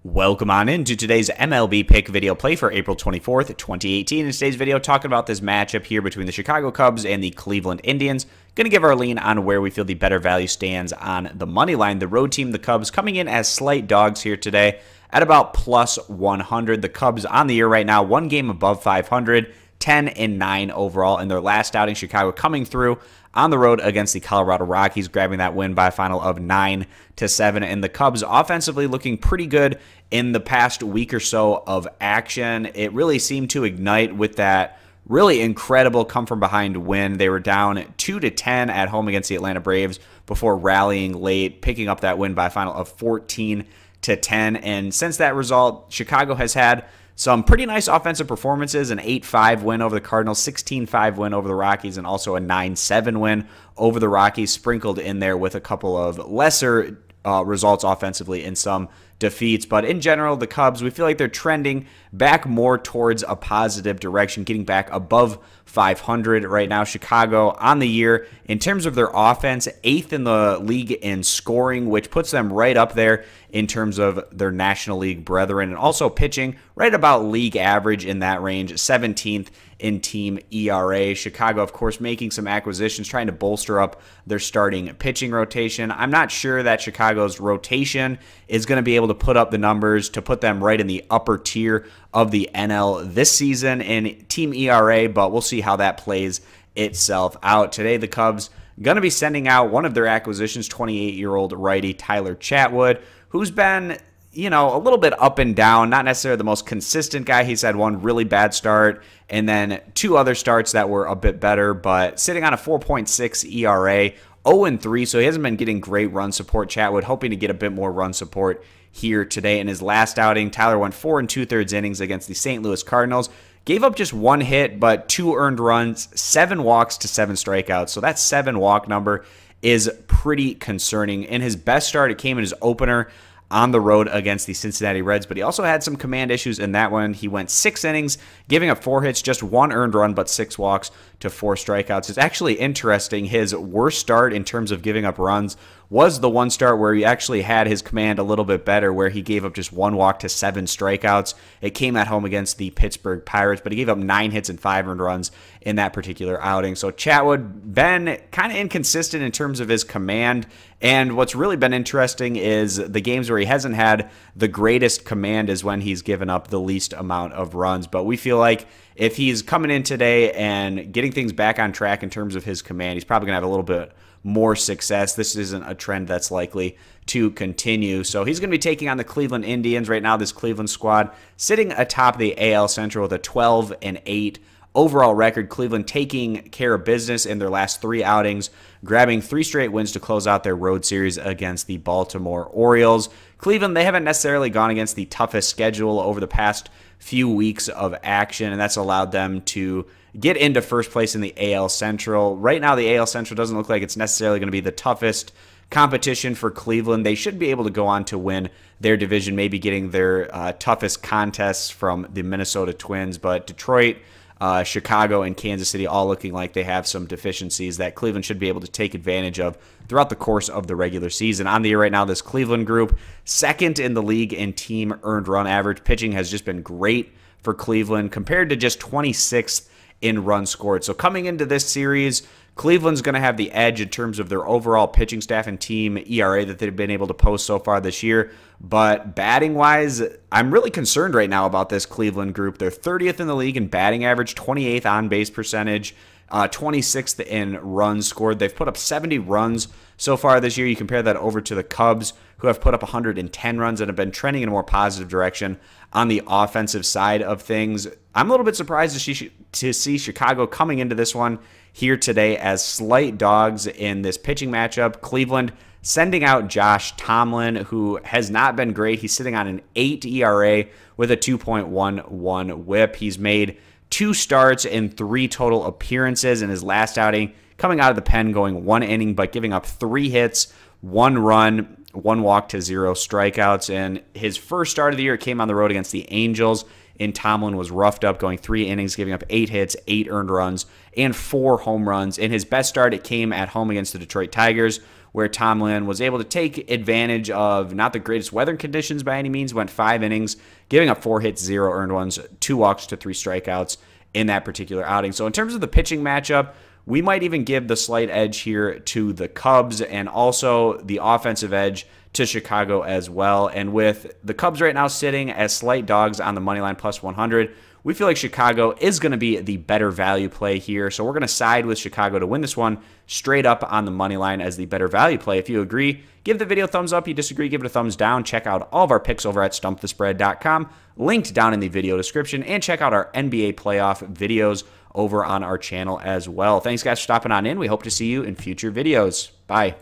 Welcome on into today's MLB pick video play for April 24th, 2018. In today's video, talking about this matchup here between the Chicago Cubs and the Cleveland Indians. Going to give our lean on where we feel the better value stands on the money line. The road team, the Cubs, coming in as slight dogs here today at about plus 100. The Cubs on the year right now, one game above 500, 10-9 overall in their last outing. Chicago coming through on the road against the Colorado Rockies, grabbing that win by a final of 9-7. And the Cubs offensively looking pretty good in the past week or so of action. It really seemed to ignite with that really incredible come-from-behind win. They were down 2-10 at home against the Atlanta Braves before rallying late, picking up that win by a final of 14-10. And since that result, Chicago has had some pretty nice offensive performances, an 8-5 win over the Cardinals, 16-5 win over the Rockies, and also a 9-7 win over the Rockies, sprinkled in there with a couple of lesser results offensively in some defeats. But in general, the Cubs, we feel like they're trending back more towards a positive direction, getting back above 500 right now. Chicago on the year, in terms of their offense, 8th in the league in scoring, which puts them right up there in terms of their National League brethren, and also pitching right about league average in that range, 17th in team ERA. Chicago, of course, making some acquisitions, trying to bolster up their starting pitching rotation. I'm not sure that Chicago's rotation is going to be able to put up the numbers to put them right in the upper tier of the NL this season in team ERA, but we'll see how that plays itself out. Today, the Cubs going to be sending out one of their acquisitions, 28-year-old righty Tyler Chatwood, who's been, a little bit up and down, not necessarily the most consistent guy. He's had one really bad start and then two other starts that were a bit better, but sitting on a 4.6 ERA, 0-3, so he hasn't been getting great run support. Chatwood hoping to get a bit more run support here today. In his last outing, Tyler went 4 2/3 innings against the St. Louis Cardinals. Gave up just one hit, but 2 earned runs, 7 walks to 7 strikeouts. So that 7 walk number is pretty concerning. In his best start, it came in his opener on the road against the Cincinnati Reds, but he also had some command issues in that one. He went 6 innings, giving up 4 hits, just 1 earned run, but 6 walks to 4 strikeouts. It's actually interesting. His worst start in terms of giving up runs was the one start where he actually had his command a little bit better, where he gave up just 1 walk to 7 strikeouts. It came at home against the Pittsburgh Pirates, but he gave up 9 hits and 5 earned runs in that particular outing. So Chatwood been kind of inconsistent in terms of his command, and what's really been interesting is the games where he hasn't had the greatest command is when he's given up the least amount of runs. But we feel like if he's coming in today and getting things back on track in terms of his command, he's probably going to have a little bit more success. This isn't a trend that's likely to continue. So he's going to be taking on the Cleveland Indians. Right now, this Cleveland squad sitting atop the AL Central with a 12-8 overall record. Cleveland taking care of business in their last 3 outings, grabbing 3 straight wins to close out their road series against the Baltimore Orioles. Cleveland, they haven't necessarily gone against the toughest schedule over the past few weeks of action, and that's allowed them to get into first place in the AL Central. Right now, the AL Central doesn't look like it's necessarily going to be the toughest competition for Cleveland. They should be able to go on to win their division, maybe getting their toughest contests from the Minnesota Twins, but Detroit, Chicago, and Kansas City all looking like they have some deficiencies that Cleveland should be able to take advantage of throughout the course of the regular season. On the year right now, this Cleveland group, 2nd in the league in team earned run average. Pitching has just been great for Cleveland compared to just 26th in runs scored. So coming into this series, Cleveland's going to have the edge in terms of their overall pitching staff and team ERA that they've been able to post so far this year. But batting-wise, I'm really concerned right now about this Cleveland group. They're 30th in the league in batting average, 28th on-base percentage, 26th in runs scored. They've put up 70 runs so far this year. You compare that over to the Cubs, who have put up 110 runs and have been trending in a more positive direction on the offensive side of things. I'm a little bit surprised to see Chicago coming into this one here today as slight dogs in this pitching matchup. Cleveland sending out Josh Tomlin, who has not been great. He's sitting on an 8 ERA with a 2.11 whip. He's made 2 starts in 3 total appearances in his last outing, coming out of the pen, going 1 inning, but giving up 3 hits, 1 run, 1 walk to 0 strikeouts. And his first start of the year came on the road against the Angels, and Tomlin was roughed up, going 3 innings, giving up 8 hits, 8 earned runs, and 4 home runs. In his best start, it came at home against the Detroit Tigers, where Tomlin was able to take advantage of not the greatest weather conditions by any means, went 5 innings, giving up 4 hits, 0 earned runs, 2 walks to 3 strikeouts in that particular outing. So in terms of the pitching matchup, we might even give the slight edge here to the Cubs and also the offensive edge to Chicago as well. And with the Cubs right now sitting as slight dogs on the money line plus 100, we feel like Chicago is going to be the better value play here. So we're going to side with Chicago to win this one straight up on the money line as the better value play. If you agree, give the video a thumbs up. You disagree, give it a thumbs down. Check out all of our picks over at stumpthespread.com, linked down in the video description, and check out our NBA playoff videos over on our channel as well. Thanks, guys, for stopping on in. We hope to see you in future videos. Bye.